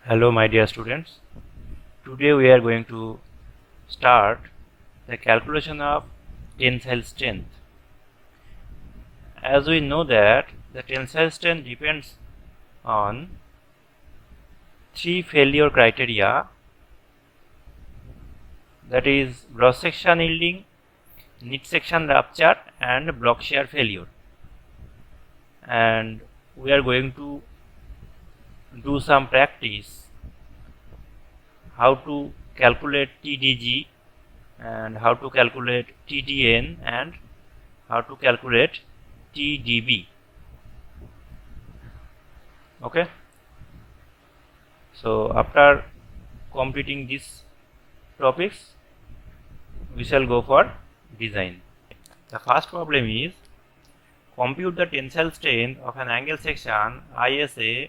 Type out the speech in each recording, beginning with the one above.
Hello my dear students. Today we are going to start the calculation of tensile strength. As we know that the tensile strength depends on three failure criteria, that is cross section yielding, knit section rupture and block shear failure. And we are going to do some practice how to calculate TDG and how to calculate TDN and how to calculate TDB. Okay, so after completing these topics we shall go for design. The first problem is compute the tensile strength of an angle section ISA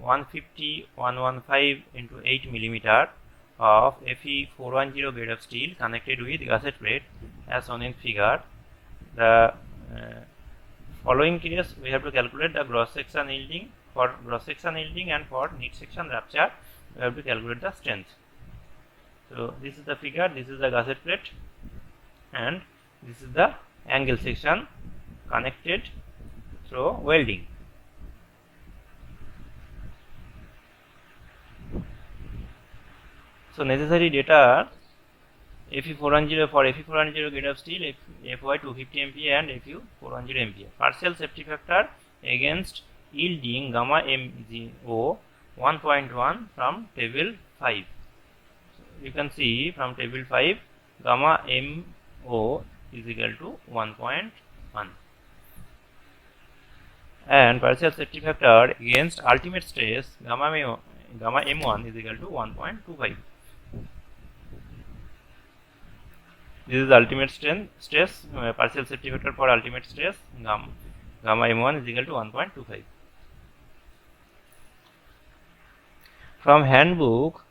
150/115 into 8 mm of Fe 410 grade of steel connected with gusset plate as shown in figure. The following case we have to calculate the cross section yielding. For cross section yielding and for knit section rupture we have to calculate the strength. So this is the figure, this is the gusset plate and this is the angle section connected through welding. So necessary data are Fe 410 for Fe 410 grade of steel, Fy 250 MPa and Fu 410 MPa. Partial safety factor against yielding gamma MGO 1.1 from table 5. So you can see from table 5 gamma MO is equal to 1.1 and partial safety factor against ultimate stress gamma M1 is equal to 1.25. This is the ultimate stress, partial safety factor for ultimate stress gamma M1 is equal to 1.25. From handbook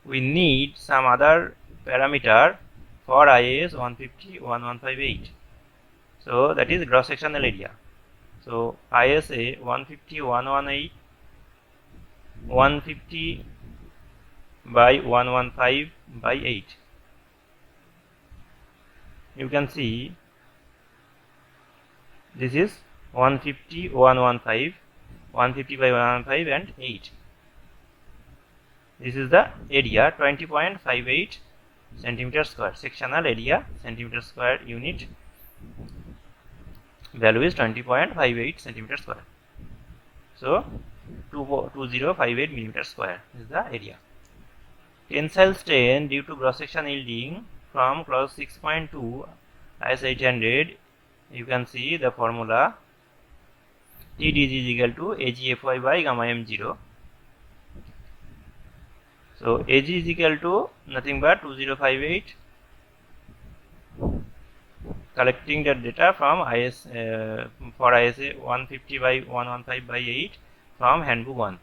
we need some other parameter for IS 150/1158. So that is cross sectional area. So ISA 150/118 150/115/8. You can see this is 150/115, 150/115 and 8. This is the area 20.58 centimeter square. Sectional area centimeter square unit value is 20.58 centimeter square. So 2058 millimeter square is the area. Tensile strain due to cross section yielding from clause 6.2 IS 800. You can see the formula TDG is equal to AGFY by gamma M0. So AG is equal to nothing but 2058. Collecting the data from IS for ISA 150/115/8 from handbook 1,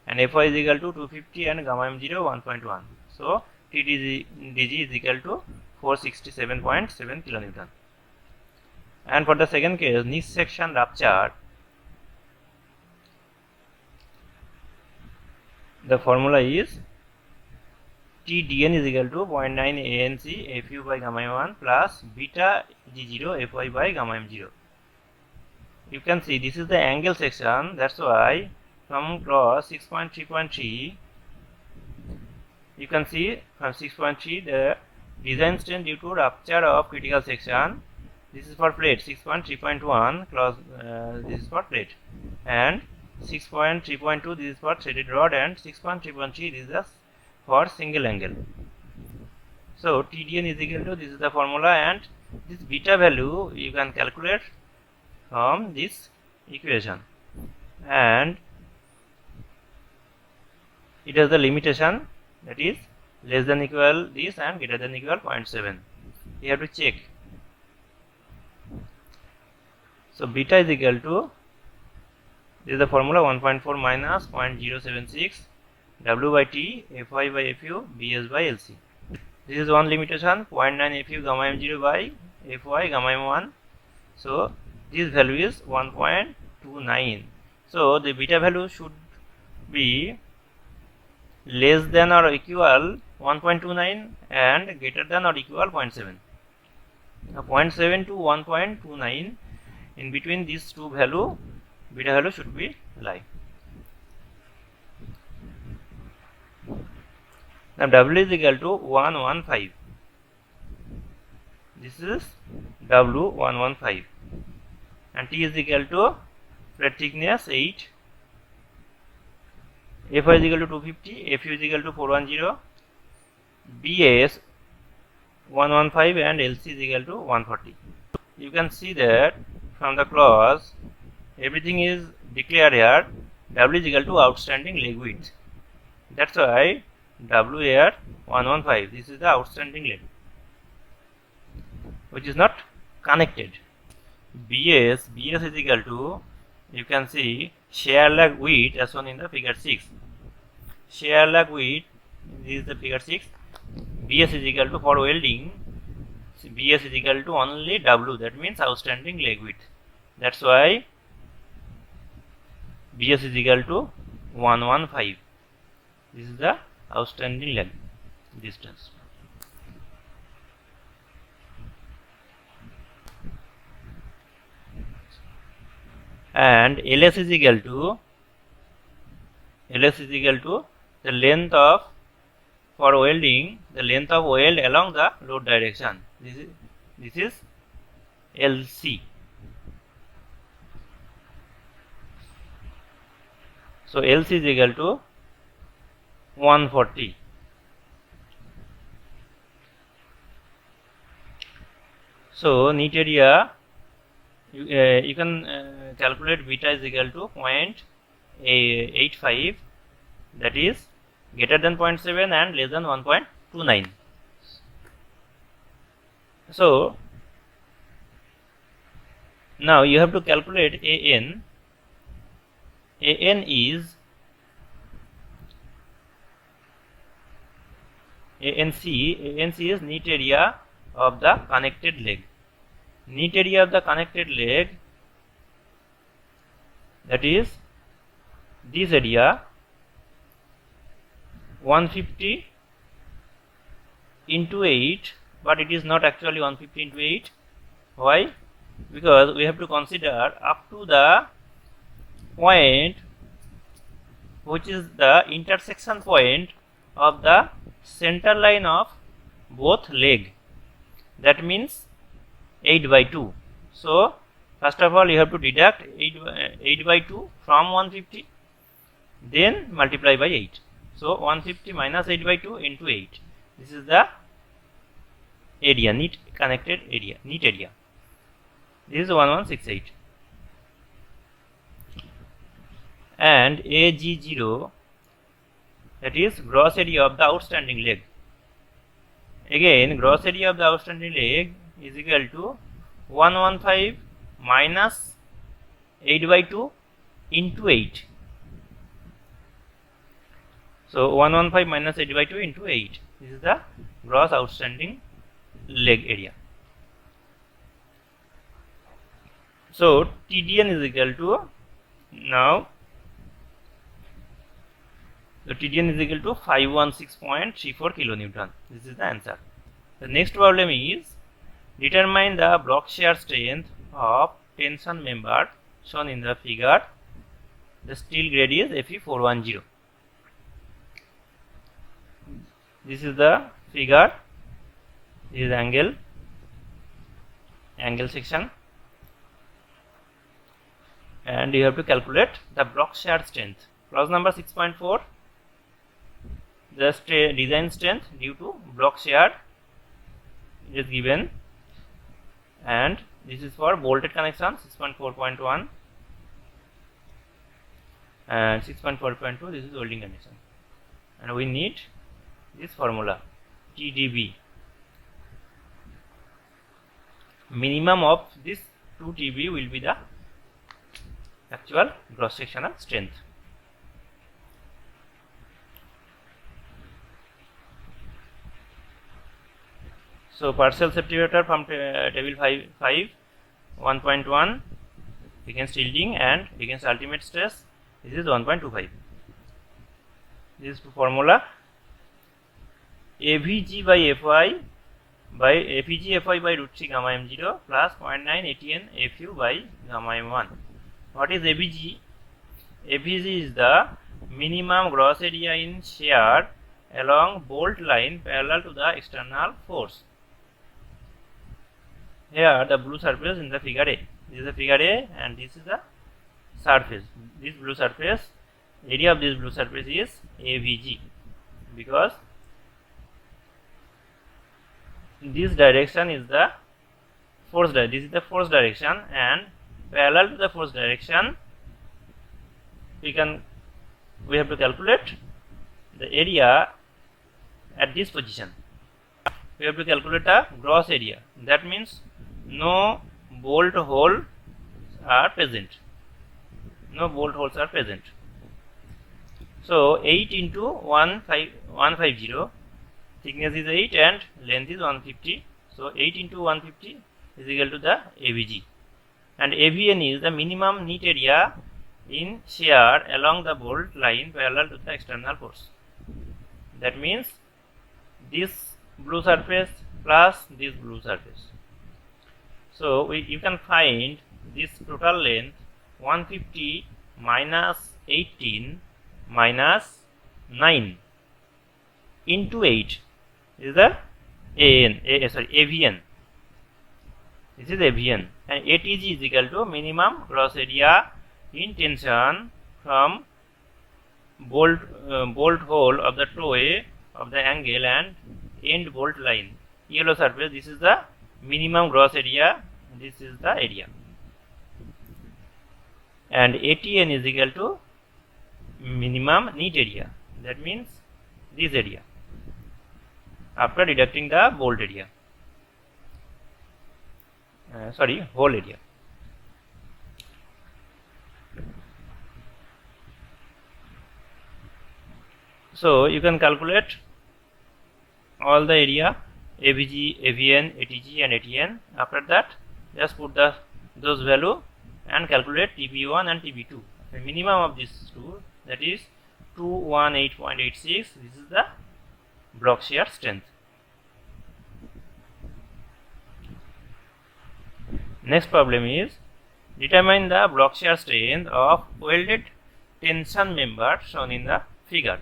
and Fy is equal to 250 and gamma M0 1.1. So TDG is equal to 467.7 kilonewton. And for the second case, knit section rupture, the formula is TDN is equal to 0.9 ANC Fu by gamma M1 plus beta G0 Fy by gamma M0. You can see this is the angle section, that's why from clause 6.3.3 you can see from 6.3 the design strain due to rupture of critical section. This is for plate. 6.3.1 clause this is for plate, and 6.3.2 this is for threaded rod, and 6.3.3 this is for single angle. So TDN is equal to, this is the formula, and this beta value you can calculate from this equation, and it has the limitation, that is less than equal this and greater than equal 0.7. You have to check. So beta is equal to, this is the formula, 1.4 minus 0.076 W by T Fy by Fu Bs by Lc. This is one limitation, 0.9 Fu gamma M0 by Fy gamma M1. So this value is 1.29. So the beta value should be less than or equal 1.29 and greater than or equal 0.7. Now 0.7 to 1.29, in between these two value, beta value should be lie. Now W is equal to 115. This is W115, and T is equal to plate thickness 8, Fy is equal to 250, Fu is equal to 410, BS 115 and LC is equal to 140. You can see that from the clause everything is declared here. W is equal to outstanding leg width. That's why W here 115. This is the outstanding leg which is not connected. BS is equal to, you can see, shear lag width as shown in the figure 6. Shear lag width, this is the figure 6. BS is equal to, for welding, BS is equal to only W, that means outstanding leg width. That's why BS is equal to 115. This is the outstanding leg distance. And LS is equal to the length of, for welding, the length of weld along the load direction. This is LC. So LC is equal to 140. So neat area, you can calculate beta is equal to 0.85, that is greater than 0.7 and less than 1.29. So now you have to calculate AN. ANC is neat area of the connected leg. Neat area of the connected leg, that is this area, 150 into 8, but it is not actually 150 into 8. Why? Because we have to consider up to the point which is the intersection point of the center line of both leg. That means 8 by 2. So first of all you have to deduct 8 by 2 from 150, then multiply by 8. So 150 minus 8 by 2 into 8. This is the area, neat connected area, neat area. This is 1168. And AG0, that is gross area of the outstanding leg. Again, gross area of the outstanding leg is equal to 115 minus 8 by 2 into 8. So 115 minus 8 by 2 into 8. This is the gross outstanding leg area. So TDN is equal to, now the TDN is equal to 516.34 kilonewton. This is the answer. The next problem is, determine the block shear strength of tension member shown in the figure. The steel grade is Fe410. This is the figure. This is angle section, and you have to calculate the block shear strength. Clause number 6.4, the design strength due to block shear is given, and this is for bolted connection 6.4.1 and 6.4.2. this is welding connection, and we need this formula TDB. Minimum of this 2 TB will be the actual cross sectional strength. So partial safety factor from table 5 1.1 against yielding and against ultimate stress, this is 1.25. This formula AVG by FY by APG FY by root 3 gamma m0 plus 0.9 ATN FU by gamma m1. What is AVG? AVG is the minimum gross area in shear along bolt line parallel to the external force. Here the blue surface in the figure A. This is the figure A and this is the surface. This blue surface, area of this blue surface is AVG, because this direction is the force direction. This is the force direction, and parallel to the force direction we have to calculate the area at this position. We have to calculate the gross area. That means no bolt holes are present. No bolt holes are present. So 8 into 150, thickness is 8 and length is 150. So 8 into 150 is equal to the AVG. And AVN is the minimum neat area in shear along the bolt line parallel to the external force. That means this blue surface plus this blue surface. So you can find this total length 150 minus 18 minus 9 into 8 is the AVN. This is AVN, and ATG is equal to minimum gross area in tension from bolt hole of the toe of the angle and end bolt line. Yellow surface, this is the minimum gross area, this is the area, and ATN is equal to minimum neat area. That means this area after deducting the bolt area, hole area. So you can calculate all the area AVG, AVN, ATG and ATN. After that, just put those value and calculate TB1 and TB2. The minimum of these two, that is 218.86. This is the block shear strength. Next problem is determine the block shear strength of welded tension member shown in the figure.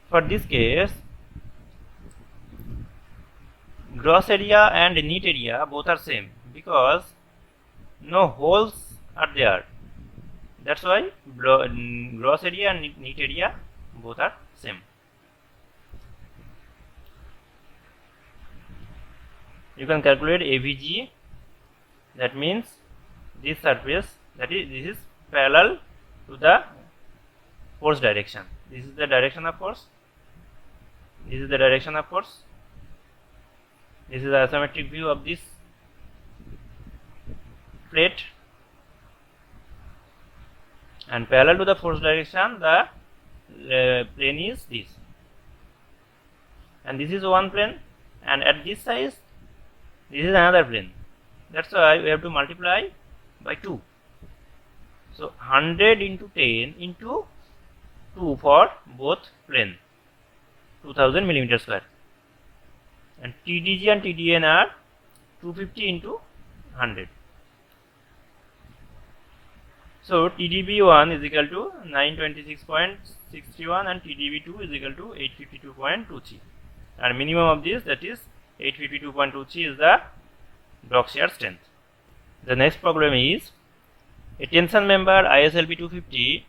For this case, gross area and neat area both are same because no holes are there. That's why gross area and neat area both are same. You can calculate AVG. That means this surface, that is, this is parallel to the force direction. This is the direction of force. This is the direction of force. This is the isometric view of this plate, and parallel to the force direction the plane is this, and this is one plane, and at this size this is another plane. That's why we have to multiply by 2. So 100 into 10 into 2 for both plane, 2000 millimeter square, and TDG and TDN are 250 into 100. So TDB1 is equal to 926.631 and TDB2 is equal to 852.23, and minimum of this, that is 852.23, is the block shear strength. The next problem is a tension member ISLB 250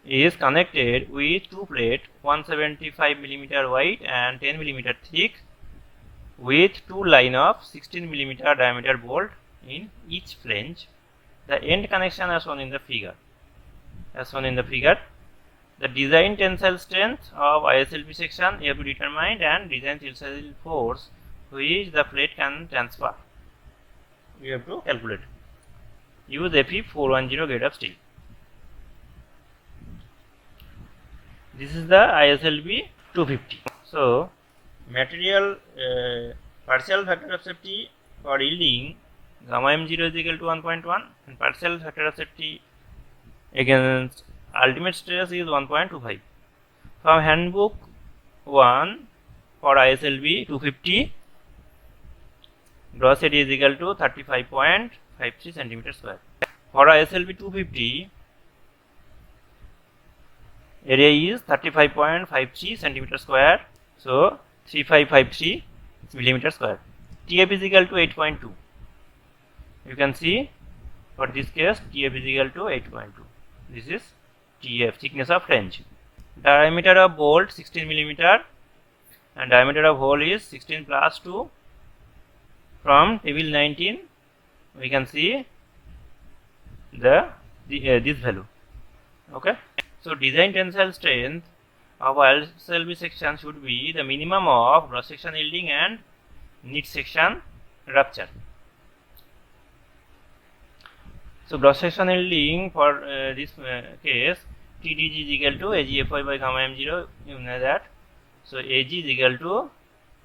is connected with two plates 175 mm wide and 10 mm thick with two line of 16 mm diameter bolt in each flange. The end connection are shown in the figure. As shown in the figure, the design tensile strength of ISLB section you have to determine, and design tensile force which the plate can transfer you have to calculate. Use Fe 410 grade of steel. This is the ISLB 250. So material partial factor of safety for yielding gamma m0 is equal to 1.1 and partial factor of safety against ultimate stress is 1.25. From handbook 1 for ISLB 250, gross area is equal to 35.53 centimeter square. For ISLB 250, area is 35.53 centimeter square, so 3553 millimeter square. TF is equal to 8.2. You can see for this case TF is equal to 8.2. This is TF, thickness of flange. Diameter of bolt 16 millimeter and diameter of hole is 16 plus 2. From table 19 we can see this value. Okay. So design tensile strength of ISLB section should be the minimum of cross section yielding and knit section rupture. So cross section yielding for this case, TDG is equal to AGFY by gamma m0. You know that. So AG is equal to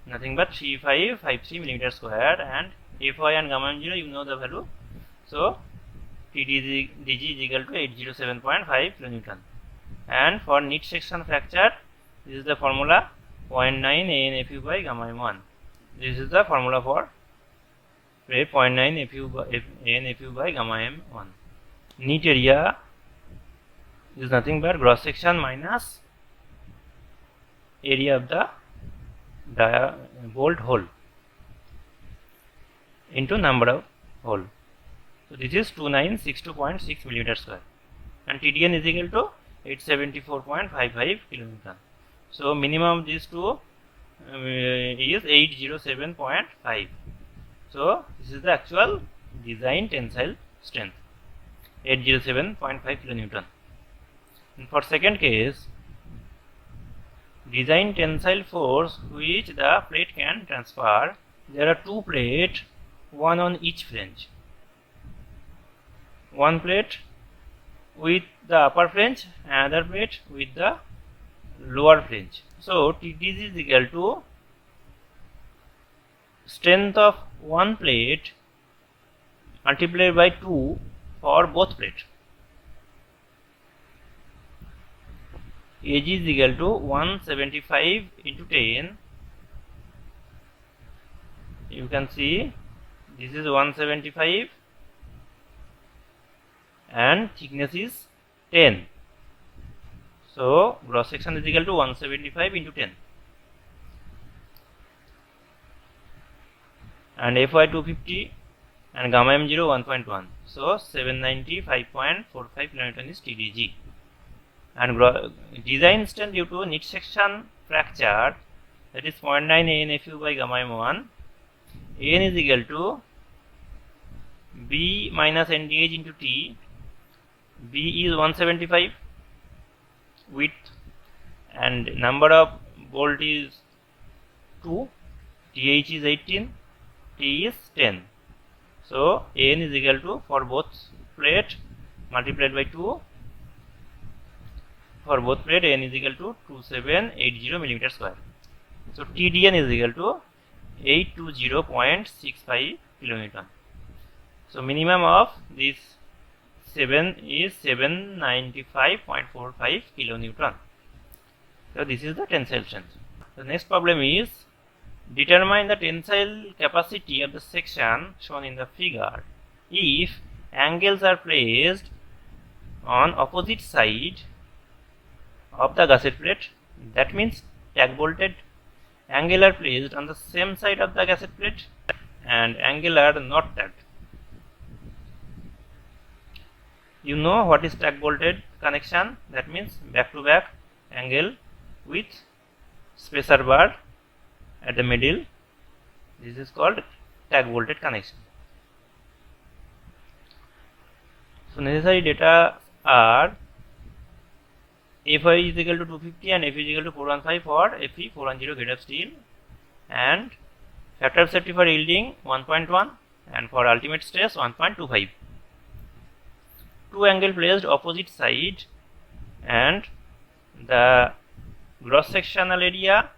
nothing but 3553 millimeter square, and Fy and gamma m0 you know the value. So TDG is equal to 807.5 kilonewton. And for knit section fracture, this is the formula 0.9 ANFU by gamma m1. This is the formula for 0.9 ANFU by gamma m1. Knit area is nothing but cross section minus area of the bolt hole into number of hole. So this is 2962.6 millimeter square, and TDN is equal to 874.55 kilonewton. So minimum of these two is 807.5. So this is the actual design tensile strength, 807.5 kilonewton. And for second case, design tensile force which the plate can transfer. There are two plates, one on each flange. One plate with the upper flange, another plate with the lower flange. So TDG is equal to strength of one plate multiplied by 2 for both plates. AG is equal to 175 into 10. You can see this is 175 and thickness is 10. So cross section is equal to 175 into 10. And Fy 250 and gamma m0 1.1. So 795.45 kilonewton is TDG. And design strength due to knit section fracture, that is 0.9 ANFU by gamma m1. AN is equal to B minus NDH into T. B is 175 width and number of bolt is 2, TH is 18, T is 10. So AN is equal to, for both plate multiplied by 2, for both plate AN is equal to 2780 millimeter square. So TDN is equal to 820.65 kilonewton. So minimum of this 7 is 795.45 kilonewton. So this is the tensile strength. The next problem is determine the tensile capacity of the section shown in the figure if angles are placed on opposite side of the gusset plate. That means tack bolted angle are placed on the same side of the gusset plate and angle are not tacked. You know what is tack bolted connection? That means back to back angle with spacer bar at the middle. This is called tack bolted connection. So necessary data are Fy is equal to 250 and Fe is equal to 415 for Fe 410 grade of steel, and factor of safety for yielding 1.1 and for ultimate stress 1.25. Two angle placed opposite side and the cross sectional area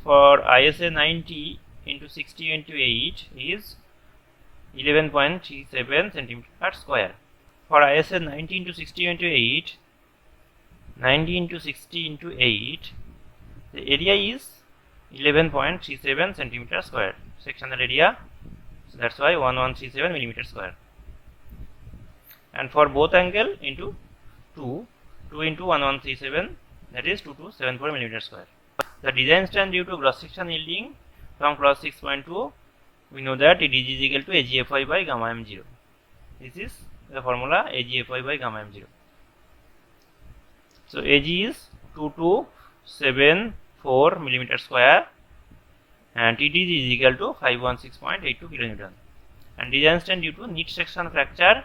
for ISA 90 into 60 into 8 is 11.37 centimeter square. for ISA 90 into 60 into 8, 90 into 60 into 8, the area is 11.37 centimeter square. Sectional area, so that's why 1137 millimeter square. And for both angle into 2 into 1137, that is 2274 millimeter square. The design strength due to cross section yielding from clause 6.2, we know that it is equal to AGFY by gamma m0. This is the formula, AGFY by gamma m0. So AG is 2274 millimeter square and TD is equal to 516.82 kilonewton. And design strength due to knit section fracture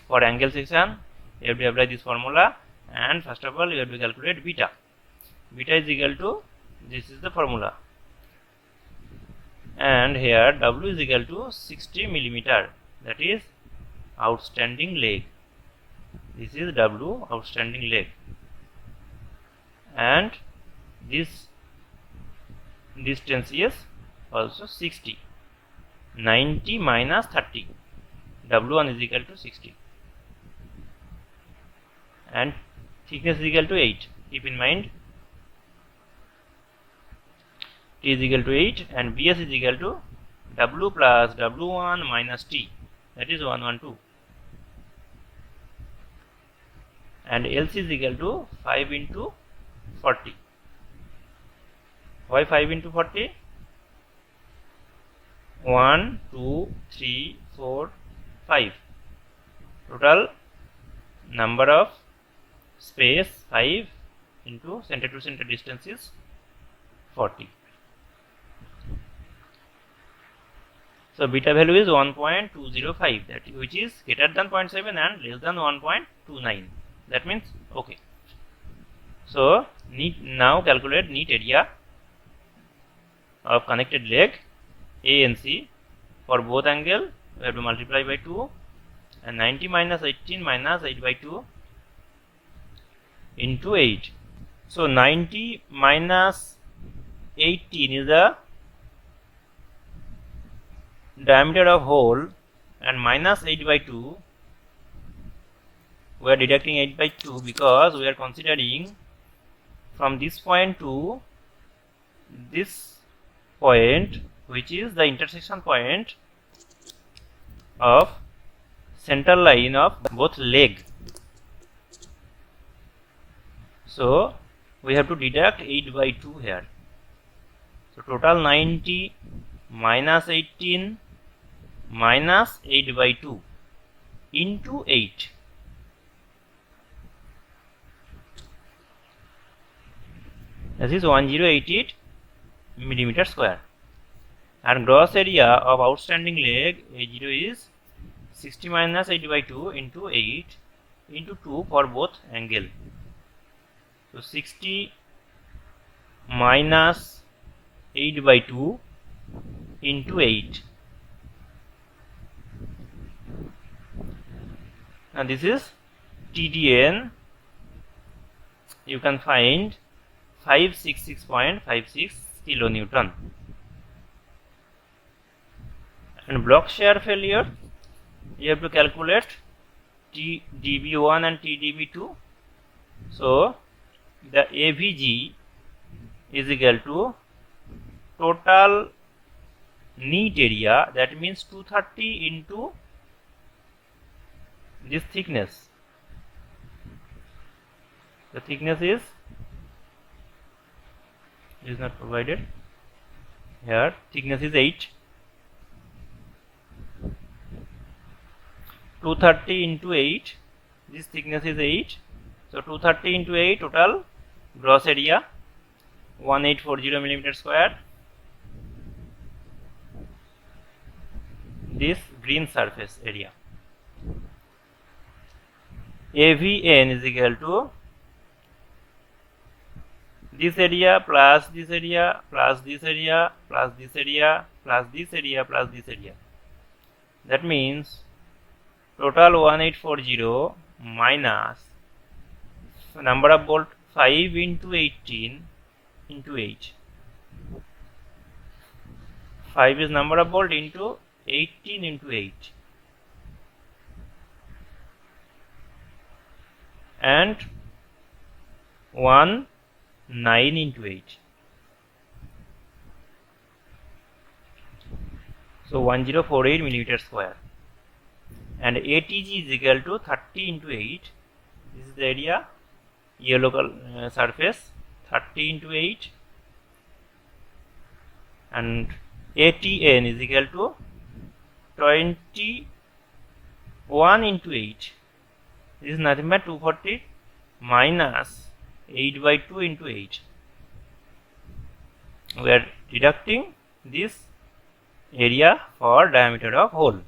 for angle section, you have to apply this formula, and first of all you have to calculate beta. Beta is equal to, this is the formula, and here W is equal to 60 millimeter, that is outstanding leg. This is W, outstanding leg, and this distance is also 60. 90 minus 30, W1 is equal to 60, and thickness is equal to 8. Keep in mind, T is equal to 8 and BS is equal to W plus W1 minus T, that is 112, and LC is equal to 5 into 40. Why 5 into 40? 1, 2, 3, 4, 5. Total number of space 5 into center to center distance is 40. So beta value is 1.205, that which is greater than 0.7 and less than 1.29. That means okay. So now calculate neat area of connected leg A and C. For both angle we have to multiply by 2, and 90 minus 18 minus 8 by 2 into 8. So 90 minus 18 is the diameter of hole, and minus 8 by 2, we are deducting 8 by 2 because we are considering from this point to this point, which is the intersection point of center line of both leg. So we have to deduct 8 by 2 here. So total 90 minus 18 minus 8 by 2 into 8. This is 1088 millimeter square. And gross area of outstanding leg A0 is 60 minus 8 by 2 into 8 into 2 for both angle. So 60 minus 8 by 2 into 8. Now this is TDN. You can find 566.56 kilonewton. And block shear failure, you have to calculate TDB1 and TDB2. So the AVG is equal to total neat area, that means 230 into this thickness. The thickness is not provided here. Thickness is 8. 230 into 8. This thickness is 8. So 230 into 8, total gross area 1840 millimeter square. This green surface area. AVN is equal to this area plus this area plus this area plus this area plus this area plus this area. That means total 1840 minus number of bolt 5 into 18 into 8. 5 is number of bolt into 18 into 8. and 9 into 8. So 1048 millimeter square. And ATG is equal to 30 into 8. This is the area, yellow surface, 30 into 8. And ATN is equal to 21 into 8. This is nothing but 240 minus 8 by 2 into 8. We are deducting this area for diameter of hole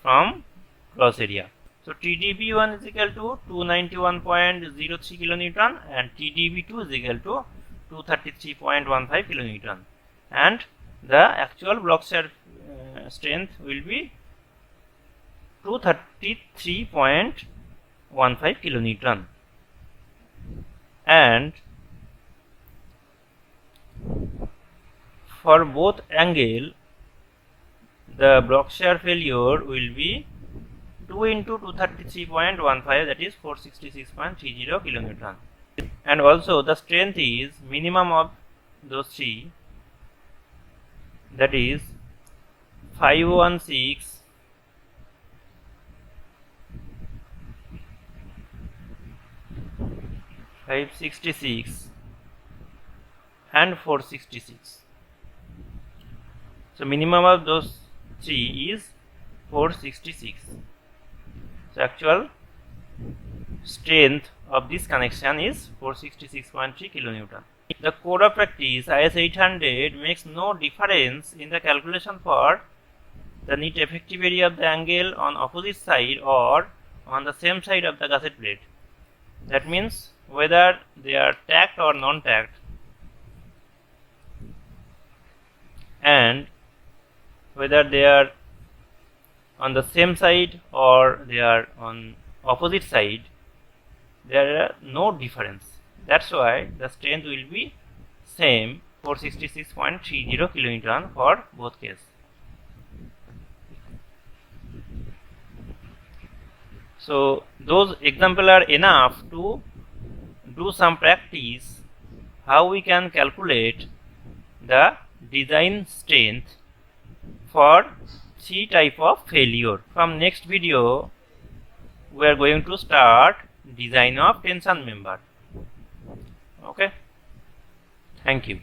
from cross area. So TDB1 is equal to 291.03 kilonewton and TDB2 is equal to 233.15 kilonewton, and the actual block shear strength will be 233.15 kilonewton. And for both angle, the block shear failure will be 2 into 233.15, that is 466.30 kilonewton. And also the strength is minimum of those three, that is 516, 566 and 466. So minimum of those three is 466. So actual strength of this connection is 466.3 kilonewton. The code of practice IS 800 makes no difference in the calculation for the net effective area of the angle on opposite side or on the same side of the gusset plate. That means whether they are tacked or non-tacked, and whether they are on the same side or they are on opposite side, there are no difference. That's why the strength will be same, 466.30 kilonewton for both cases. So those examples are enough to do some practice how we can calculate the design strength for three type of failure. From next video we are going to start design of tension member. Okay, thank you.